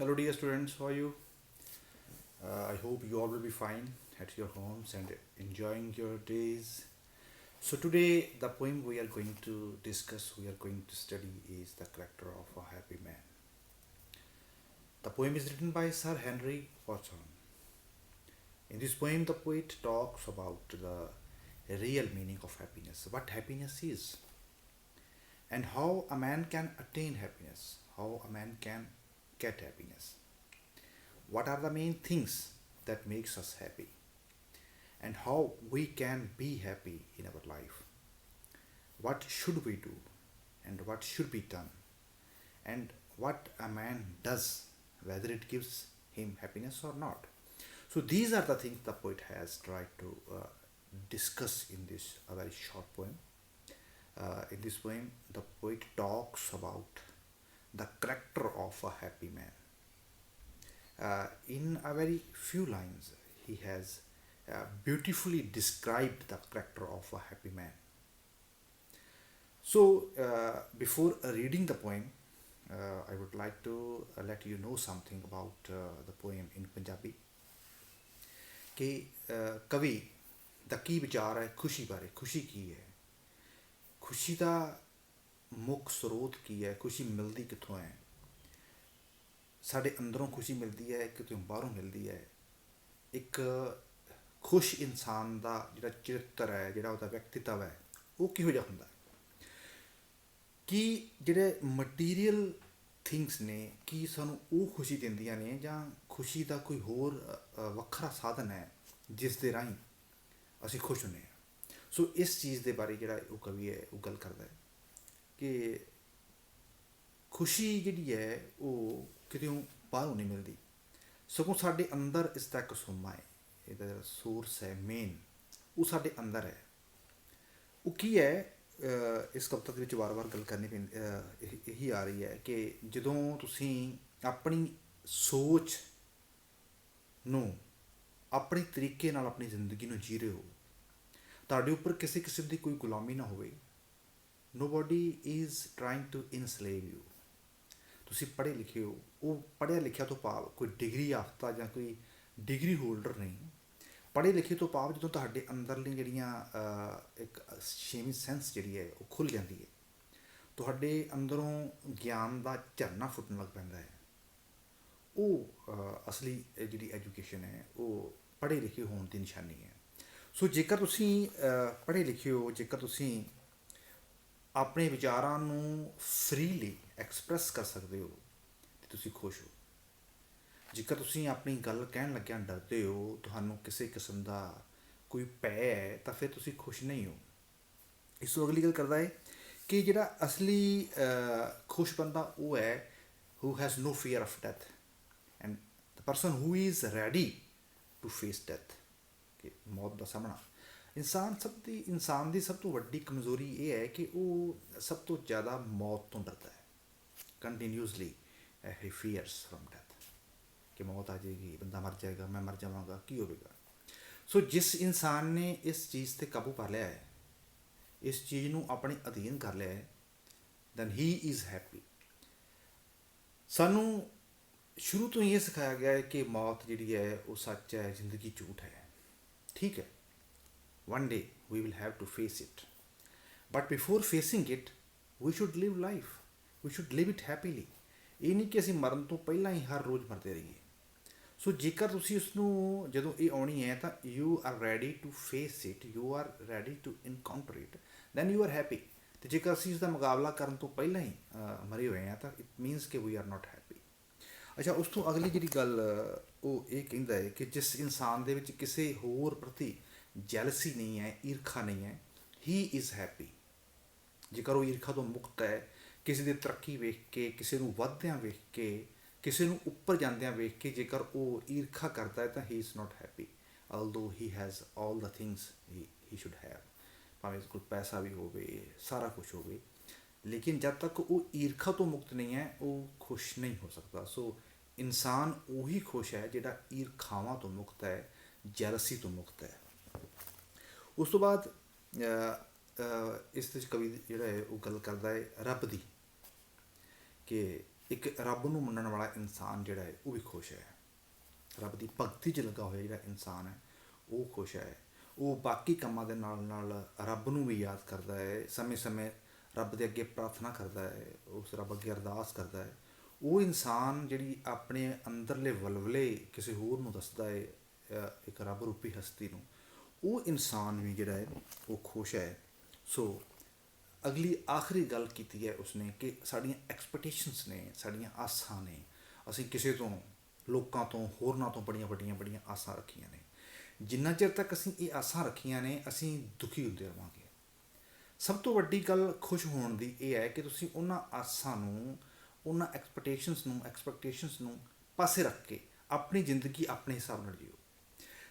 Hello, dear students. How are you? I hope you all will be fine at your homes and enjoying your days. So, today, the poem we are going to discuss, we are going to study, is The Character of a Happy Man. The poem is written by Sir Henry Watson. In this poem, the poet talks about the real meaning of happiness, what happiness is, and how a man can attain happiness, how a man can get happiness. What are the main things that makes us happy, and how we can be happy in our life. What should we do, and what should be done, and what a man does, whether it gives him happiness or not. So these are the things the poet has tried to discuss in this a very short poem. In this poem, the poet talks about the character of a happy man. In a very few lines, he has beautifully described the character of a happy man. So, before reading the poem, I would like to let you know something about the poem in Punjabi. ਕਿ ਕਵੀ ਦਾ ਕੀ ਵਿਚਾਰ ਹੈ ਖੁਸ਼ੀ ਬਾਰੇ, ਖੁਸ਼ੀ ਕੀ ਹੈ, ਖੁਸ਼ੀ ਦਾ ਮੁੱਖ ਸਰੋਤ ਕੀ ਹੈ, ਖੁਸ਼ੀ ਮਿਲਦੀ ਕਿੱਥੋਂ ਹੈ। ਸਾਡੇ ਅੰਦਰੋਂ ਖੁਸ਼ੀ ਮਿਲਦੀ ਹੈ, ਕਿਤੋਂ ਬਾਹਰੋਂ ਮਿਲਦੀ ਹੈ। ਇੱਕ ਖੁਸ਼ ਇਨਸਾਨ ਦਾ ਜਿਹੜਾ ਚਰਿੱਤਰ ਹੈ, ਜਿਹੜਾ ਉਹਦਾ ਵਿਅਕਤੀਤਵ ਹੈ, ਉਹ ਕਿਹੋ ਜਿਹਾ ਹੁੰਦਾ ਹੈ। ਕੀ ਜਿਹੜੇ ਮਟੀਰੀਅਲ ਥਿੰਗਸ ਨੇ, ਕੀ ਸਾਨੂੰ ਉਹ ਖੁਸ਼ੀ ਦਿੰਦੀਆਂ ਨੇ, ਜਾਂ ਖੁਸ਼ੀ ਦਾ ਕੋਈ ਹੋਰ ਵੱਖਰਾ ਸਾਧਨ ਹੈ ਜਿਸ ਦੇ ਰਾਹੀਂ ਅਸੀਂ ਖੁਸ਼ ਹੁੰਦੇ ਹਾਂ। ਸੋ ਇਸ ਚੀਜ਼ ਦੇ ਬਾਰੇ ਜਿਹੜਾ ਉਹ ਕਵੀ ਹੈ ਉਹ ਗੱਲ ਕਰਦਾ ਹੈ ਕਿ ਖੁਸ਼ੀ ਜਿਹੜੀ ਹੈ ਉਹ ਕਿਤੇੋਂ ਬਾਹਰੋਂ ਨਹੀਂ ਮਿਲਦੀ, ਸਗੋਂ ਸਾਡੇ ਅੰਦਰ ਇਸ ਦਾ ਇੱਕ ਸੋਮਾ ਹੈ, ਇਹਦਾ ਜਿਹੜਾ ਸੋਰਸ ਹੈ ਮੇਨ, ਉਹ ਸਾਡੇ ਅੰਦਰ ਹੈ। ਉਹ ਕੀ ਹੈ, ਇਸ ਕਵਿਤਾ ਦੇ ਵਿੱਚ ਵਾਰ-ਵਾਰ ਗੱਲ ਕਰਨੀ ਇਹੀ ਆ ਰਹੀ ਹੈ ਕਿ ਜਦੋਂ ਤੁਸੀਂ ਆਪਣੀ ਸੋਚ ਨੂੰ ਆਪਣੇ ਤਰੀਕੇ ਨਾਲ ਆਪਣੀ ਜ਼ਿੰਦਗੀ ਨੂੰ ਜੀ ਰਹੇ ਹੋ, ਤੁਹਾਡੇ ਉੱਪਰ ਕਿਸੇ ਕਿਸਮ ਦੀ ਕੋਈ ਗੁਲਾਮੀ ਨਾ ਹੋਵੇ, nobody is trying to enslave you. ਤੁਸੀਂ ਪੜ੍ਹੇ ਲਿਖੇ ਹੋ, ਉਹ ਪੜ੍ਹਿਆ ਲਿਖਿਆ ਤੋਂ ਭਾਵ ਕੋਈ ਡਿਗਰੀ ਯਾਫਤਾ ਜਾਂ ਕੋਈ ਡਿਗਰੀ ਹੋਲਡਰ ਨਹੀਂ। ਪੜ੍ਹੇ ਲਿਖੇ ਤੋਂ ਭਾਵ ਜਦੋਂ ਤੁਹਾਡੇ ਅੰਦਰਲੀ ਜਿਹੜੀਆਂ ਇੱਕ ਛੇਵੀਂ ਸੈਂਸ ਜਿਹੜੀ ਹੈ ਉਹ ਖੁੱਲ੍ਹ ਜਾਂਦੀ ਹੈ, ਤੁਹਾਡੇ ਅੰਦਰੋਂ ਗਿਆਨ ਦਾ ਝਰਨਾ ਫੁੱਟਣ ਲੱਗ ਪੈਂਦਾ ਹੈ। ਉਹ ਅਸਲੀ ਜਿਹੜੀ ਐਜੂਕੇਸ਼ਨ ਹੈ ਉਹ ਪੜ੍ਹੇ ਲਿਖੇ ਹੋਣ ਦੀ ਨਿਸ਼ਾਨੀ ਹੈ। ਸੋ ਜੇਕਰ ਤੁਸੀਂ ਪੜ੍ਹੇ ਲਿਖੇ ਹੋ, ਜੇਕਰ ਤੁਸੀਂ ਆਪਣੇ ਵਿਚਾਰਾਂ ਨੂੰ ਫਰੀਲੀ ਐਕਸਪ੍ਰੈਸ ਕਰ ਸਕਦੇ ਹੋ ਤਾਂ ਤੁਸੀਂ ਖੁਸ਼ ਹੋ। ਜੇਕਰ ਤੁਸੀਂ ਆਪਣੀ ਗੱਲ ਕਹਿਣ ਲੱਗਿਆਂ ਡਰਦੇ ਹੋ, ਤੁਹਾਨੂੰ ਕਿਸੇ ਕਿਸਮ ਦਾ ਕੋਈ ਭੈ ਹੈ, ਤਾਂ ਫਿਰ ਤੁਸੀਂ ਖੁਸ਼ ਨਹੀਂ ਹੋ। ਇਸ ਤੋਂ ਅਗਲੀ ਗੱਲ ਕਰਦਾ ਹੈ ਕਿ ਜਿਹੜਾ ਅਸਲੀ ਖੁਸ਼ ਬੰਦਾ ਉਹ ਹੈ who has no fear of death and the person who is ready to face death। ਕਿ ਮੌਤ ਦਾ ਸਾਹਮਣਾ ਇਨਸਾਨ ਦੀ ਸਭ ਤੋਂ ਵੱਡੀ ਕਮਜ਼ੋਰੀ ਇਹ ਹੈ ਕਿ ਉਹ ਸਭ ਤੋਂ ਜ਼ਿਆਦਾ ਮੌਤ ਤੋਂ ਡਰਦਾ ਹੈ। ਕੰਟੀਨਿਊਸਲੀ ਹੀ ਫੀਅਰਸ ਫਰੋਮ ਡੈਥ ਕਿ ਮੌਤ ਆ ਜਾਏਗੀ, ਬੰਦਾ ਮਰ ਜਾਏਗਾ, ਮੈਂ ਮਰ ਜਾਵਾਂਗਾ, ਕੀ ਹੋਵੇਗਾ। ਸੋ ਜਿਸ ਇਨਸਾਨ ਨੇ ਇਸ ਚੀਜ਼ 'ਤੇ ਕਾਬੂ ਪਾ ਲਿਆ ਹੈ, ਇਸ ਚੀਜ਼ ਨੂੰ ਆਪਣੇ ਅਧੀਨ ਕਰ ਲਿਆ ਹੈ, ਦੈਨ ਹੀ ਇਜ਼ ਹੈਪੀ। ਸਾਨੂੰ ਸ਼ੁਰੂ ਤੋਂ ਹੀ ਇਹ ਸਿਖਾਇਆ ਗਿਆ ਹੈ ਕਿ ਮੌਤ ਜਿਹੜੀ ਹੈ ਉਹ ਸੱਚ ਹੈ, ਜ਼ਿੰਦਗੀ ਝੂਠ ਹੈ। ਠੀਕ ਹੈ, one day we will have to face it, but before facing it we should live life, we should live it happily। ਇਹ ਨਹੀਂ ਕਿ ਅਸੀਂ ਮਰਨ ਤੋਂ ਪਹਿਲਾਂ ਹੀ ਹਰ ਰੋਜ਼ ਮਰਦੇ ਰਹੀਏ। ਸੋ ਜੇਕਰ ਤੁਸੀਂ ਉਸਨੂੰ ਜਦੋਂ ਇਹ ਆਉਣੀ ਹੈ ਤਾਂ you are ready to face it, you are ready to encounter it, then you are happy. ਅਤੇ ਜੇਕਰ ਅਸੀਂ ਇਸਦਾ ਮੁਕਾਬਲਾ ਕਰਨ ਤੋਂ ਪਹਿਲਾਂ ਹੀ ਮਰੇ ਹੋਏ ਹਾਂ ਤਾਂ ਇਟ ਮੀਨਸ ਕਿ ਵੀ ਆਰ ਨਾਟ ਹੈਪੀ। ਅੱਛਾ, ਉਸ ਤੋਂ ਅਗਲੀ ਜਿਹੜੀ ਗੱਲ ਉਹ ਇਹ ਕਹਿੰਦਾ ਹੈ ਕਿ ਜਿਸ ਇਨਸਾਨ ਦੇ ਵਿੱਚ ਕਿਸੇ ਹੋਰ ਪ੍ਰਤੀ ਜੈਲਸੀ ਨਹੀਂ ਹੈ, ਈਰਖਾ ਨਹੀਂ ਹੈ, ਹੀ ਇਜ਼ ਹੈਪੀ। ਜੇਕਰ ਉਹ ਈਰਖਾ ਤੋਂ ਮੁਕਤ ਹੈ, ਕਿਸੇ ਦੀ ਤਰੱਕੀ ਵੇਖ ਕੇ, ਕਿਸੇ ਨੂੰ ਵੱਧਦਿਆਂ ਵੇਖ ਕੇ, ਕਿਸੇ ਨੂੰ ਉੱਪਰ ਜਾਂਦਿਆਂ ਵੇਖ ਕੇ ਜੇਕਰ ਉਹ ਈਰਖਾ ਕਰਦਾ ਹੈ ਤਾਂ ਹੀ is not happy, although he has all the things he should have. ਭਾਵੇਂ ਕੋਲ ਪੈਸਾ ਵੀ ਹੋਵੇ, ਸਾਰਾ ਕੁਛ ਹੋਵੇ, ਲੇਕਿਨ ਜਦ ਤੱਕ ਉਹ ਈਰਖਾ ਤੋਂ ਮੁਕਤ ਨਹੀਂ ਹੈ ਉਹ ਖੁਸ਼ ਨਹੀਂ ਹੋ ਸਕਦਾ। ਸੋ ਇਨਸਾਨ ਉਹੀ ਖੁਸ਼ ਹੈ ਜਿਹੜਾ ਈਰਖਾਵਾਂ ਤੋਂ ਮੁਕਤ ਹੈ, ਜੈਲਸੀ ਤੋਂ ਮੁਕਤ ਹੈ। ਉਸ ਤੋਂ ਬਾਅਦ ਇਸ ਵਿੱਚ ਕਵੀ ਜਿਹੜਾ ਹੈ ਉਹ ਗੱਲ ਕਰਦਾ ਹੈ ਰੱਬ ਦੀ, ਕਿ ਇੱਕ ਰੱਬ ਨੂੰ ਮੰਨਣ ਵਾਲਾ ਇਨਸਾਨ ਜਿਹੜਾ ਹੈ ਉਹ ਵੀ ਖੁਸ਼ ਹੈ। ਰੱਬ ਦੀ ਭਗਤੀ 'ਚ ਲੱਗਾ ਹੋਇਆ ਜਿਹੜਾ ਇਨਸਾਨ ਹੈ ਉਹ ਖੁਸ਼ ਹੈ। ਉਹ ਬਾਕੀ ਕੰਮਾਂ ਦੇ ਨਾਲ ਨਾਲ ਰੱਬ ਨੂੰ ਵੀ ਯਾਦ ਕਰਦਾ ਹੈ, ਸਮੇਂ ਸਮੇਂ ਰੱਬ ਦੇ ਅੱਗੇ ਪ੍ਰਾਰਥਨਾ ਕਰਦਾ ਹੈ, ਉਸ ਰੱਬ ਅੱਗੇ ਅਰਦਾਸ ਕਰਦਾ ਹੈ। ਉਹ ਇਨਸਾਨ ਜਿਹੜੀ ਆਪਣੇ ਅੰਦਰਲੇ ਵਲਵਲੇ ਕਿਸੇ ਹੋਰ ਨੂੰ ਦੱਸਦਾ ਹੈ, ਇੱਕ ਰੱਬ ਰੂਪੀ ਹਸਤੀ ਨੂੰ, ਉਹ ਇਨਸਾਨ ਵੀ ਜਿਹੜਾ ਹੈ ਉਹ ਖੁਸ਼ ਹੈ। ਸੋ ਅਗਲੀ ਆਖਰੀ ਗੱਲ ਕੀਤੀ ਹੈ ਉਸਨੇ ਕਿ ਸਾਡੀਆਂ ਐਕਸਪੈਕਟੇਸ਼ਨਸ ਨੇ, ਸਾਡੀਆਂ ਆਸਾਂ ਨੇ, ਅਸੀਂ ਕਿਸੇ ਤੋਂ, ਲੋਕਾਂ ਤੋਂ, ਹੋਰਨਾਂ ਤੋਂ ਬੜੀਆਂ ਵੱਡੀਆਂ ਆਸਾਂ ਰੱਖੀਆਂ ਨੇ। ਜਿੰਨਾ ਚਿਰ ਤੱਕ ਅਸੀਂ ਇਹ ਆਸਾਂ ਰੱਖੀਆਂ ਨੇ ਅਸੀਂ ਦੁਖੀ ਹੁੰਦੇ ਰਹਾਂਗੇ। ਸਭ ਤੋਂ ਵੱਡੀ ਗੱਲ ਖੁਸ਼ ਹੋਣ ਦੀ ਇਹ ਹੈ ਕਿ ਤੁਸੀਂ ਉਹਨਾਂ ਆਸਾਂ ਨੂੰ, ਉਹਨਾਂ ਐਕਸਪੈਕਟੇਸ਼ਨਸ ਨੂੰ ਪਾਸੇ ਰੱਖ ਕੇ ਆਪਣੀ ਜ਼ਿੰਦਗੀ ਆਪਣੇ ਹਿਸਾਬ ਨਾਲ ਜੀਓ।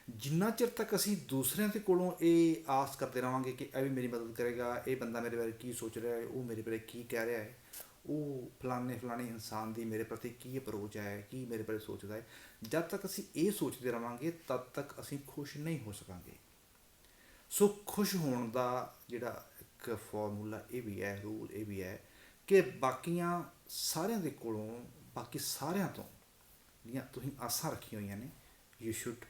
ਜਿੰਨਾ ਚਿਰ ਤੱਕ ਅਸੀਂ ਦੂਸਰਿਆਂ ਦੇ ਕੋਲੋਂ ਇਹ ਆਸ ਕਰਦੇ ਰਹਾਂਗੇ ਕਿ ਇਹ ਵੀ ਮੇਰੀ ਮਦਦ ਕਰੇਗਾ, ਇਹ ਬੰਦਾ ਮੇਰੇ ਬਾਰੇ ਕੀ ਸੋਚ ਰਿਹਾ ਹੈ, ਉਹ ਮੇਰੇ ਬਾਰੇ ਕੀ ਕਹਿ ਰਿਹਾ ਹੈ, ਉਹ ਫਲਾਣੇ ਇਨਸਾਨ ਦੀ ਮੇਰੇ ਪ੍ਰਤੀ ਕੀ ਅਪਰੋਚ ਹੈ, ਕੀ ਮੇਰੇ ਬਾਰੇ ਸੋਚਦਾ ਹੈ, ਜਦ ਤੱਕ ਅਸੀਂ ਇਹ ਸੋਚਦੇ ਰਹਾਂਗੇ ਤਦ ਤੱਕ ਅਸੀਂ ਖੁਸ਼ ਨਹੀਂ ਹੋ ਸਕਾਂਗੇ। ਸੋ ਖੁਸ਼ ਹੋਣ ਦਾ ਜਿਹੜਾ ਇੱਕ ਫਾਰਮੂਲਾ ਇਹ ਵੀ ਹੈ, ਰੂਲ ਇਹ ਵੀ ਹੈ ਕਿ ਬਾਕੀਆਂ ਸਾਰਿਆਂ ਦੇ ਕੋਲੋਂ, ਬਾਕੀ ਸਾਰਿਆਂ ਤੋਂ ਜਿਹੜੀਆਂ ਤੁਸੀਂ ਆਸਾਂ ਰੱਖੀਆਂ ਹੋਈਆਂ ਨੇ, you should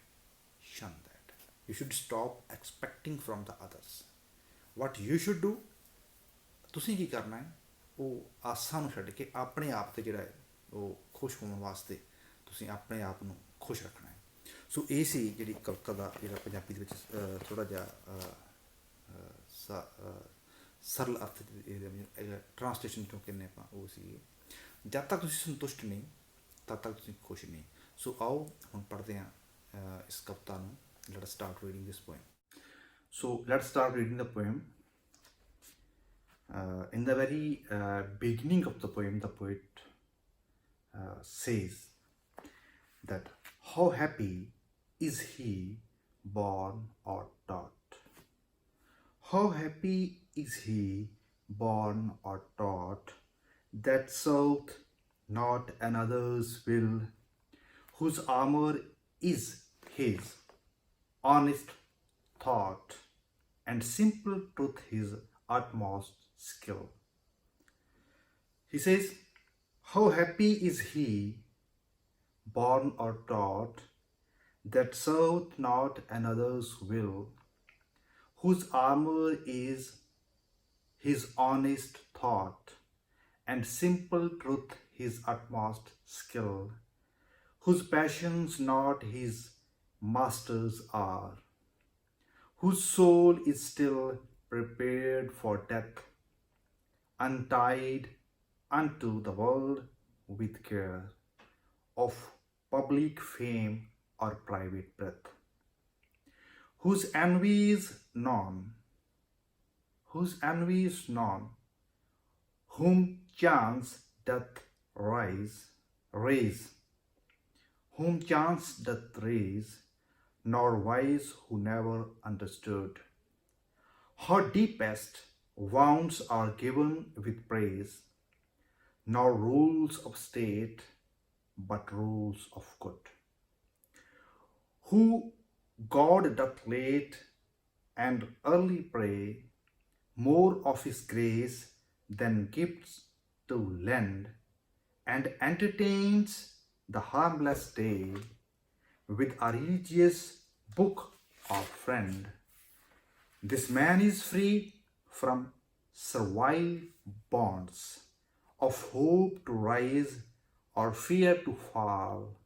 shun that. You should stop expecting from the others. What you should do, ਤੁਸੀਂ ਕੀ ਕਰਨਾ ਹੈ, ਉਹ ਆਸਾਂ ਨੂੰ ਛੱਡ ਕੇ ਆਪਣੇ ਆਪ ਤੇ ਜਿਹੜਾ ਹੈ ਉਹ ਖੁਸ਼ ਹੋਣ ਵਾਸਤੇ ਤੁਸੀਂ ਆਪਣੇ ਆਪ ਨੂੰ ਖੁਸ਼ ਰੱਖਣਾ ਹੈ। ਸੋ ਇਹ ਸੀ ਜਿਹੜੀ ਕਵਿਤਾ ਦਾ ਜਿਹੜਾ ਪੰਜਾਬੀ ਦੇ ਵਿੱਚ ਥੋੜ੍ਹਾ ਜਿਹਾ ਸਰਲ ਅਰਥ ਟਰਾਂਸਲੇਸ਼ਨ ਚੋਂ ਕਹਿੰਦੇ ਆਪਾਂ ਉਹ ਸੀ, ਜਦ ਤੱਕ ਤੁਸੀਂ ਸੰਤੁਸ਼ਟ ਨਹੀਂ ਤਦ ਤੱਕ ਤੁਸੀਂ ਖੁਸ਼ ਨਹੀਂ। ਸੋ ਆਓ ਹੁਣ ਪੜ੍ਹਦੇ ਹਾਂ ਇਸ ਕਵਿਤਾ ਨੂੰ। Let us start reading this poem. So let's start reading the poem. In the very beginning of the poem, the poet says that how happy is he born or taught. How happy is he born or taught that sought not another's will, whose armor is his honest thought, and simple truth his utmost skill. He says, how happy is he born or taught that sought not another's will, whose armor is his honest thought, and simple truth his utmost skill, whose passions not his masters are, whose soul is still prepared for death, untied unto the world with care of public fame or private breath, whose envy is none, whom chance doth raise, whom chance doth raise, nor wise who never understood. How deepest wounds are given with praise, nor rules of state, but rules of good. Who God doth late and early pray, more of his grace than gifts to lend, and entertains the harmless day with a religious book or friend. This man is free from servile bonds, of hope to rise or fear to fall,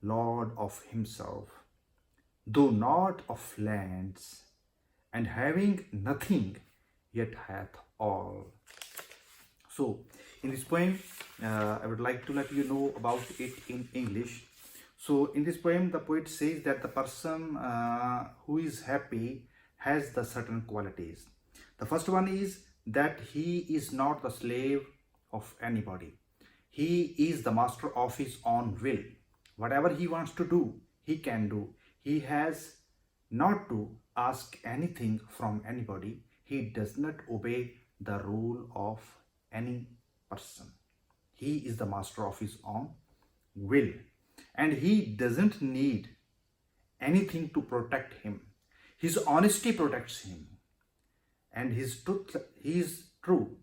Lord of himself, though not of lands, and having nothing yet hath all. So in this poem, I would like to let you know about it in English. So in this poem, the poet says that the person who is happy has the certain qualities. The first one is that he is not the slave of anybody. He is the master of his own will. Whatever he wants to do, he can do. He has not to ask anything from anybody. He does not obey the rule of any person. He is the master of his own will, and he doesn't need anything to protect him. His honesty protects him, and his truth, he is true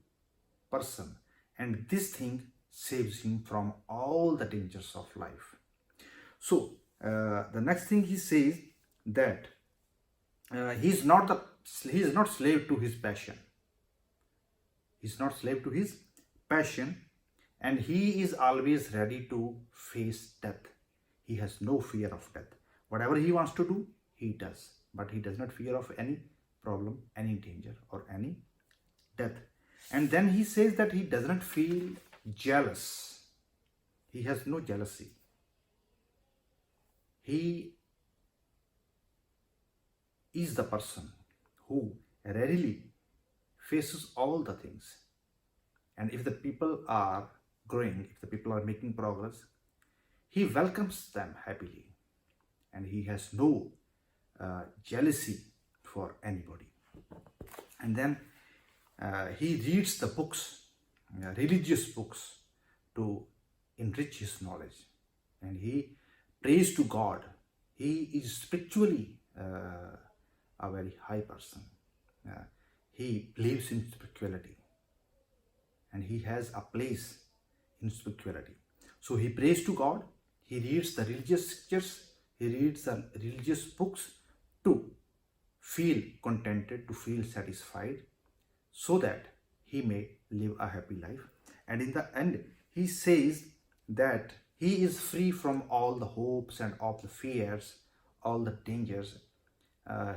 person, and this thing saves him from all the dangers of life. So the next thing he says that he is not slave to his passion. He's not slave to his passion, and he is always ready to face death. He has no fear of death. Whatever he wants to do, he does, but he does not fear of any problem, any danger, or any death. And then he says that he does not feel jealous. He has no jealousy. He is the person who readily faces all the things. And if the people are growing, if the people are making progress, he welcomes them happily. And he has no jealousy for anybody. And then he reads the books, religious books, to enrich his knowledge. And he prays to God. He is spiritually a very high person. He believes in spirituality. And he has a place in spirituality. So he prays to God. He reads the religious scriptures. He reads the religious books to feel contented, to feel satisfied, so that he may live a happy life. And in the end, he says that he is free from all the hopes and all the fears, all the dangers.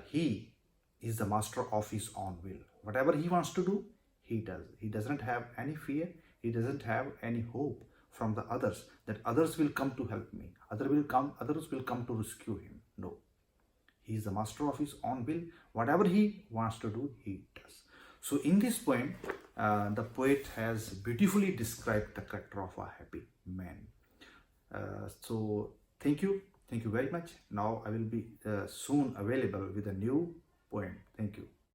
He is the master of his own will. Whatever he wants to do, he does. He doesn't have any fear. He doesn't have any hope from the others, that others will come to help me, others will come to rescue him. No. He is the master of his own will. Whatever he wants to do, he does. So in this poem, the poet has beautifully described the character of a happy man. So thank you very much. Now I will be soon available with a new poem. Thank you.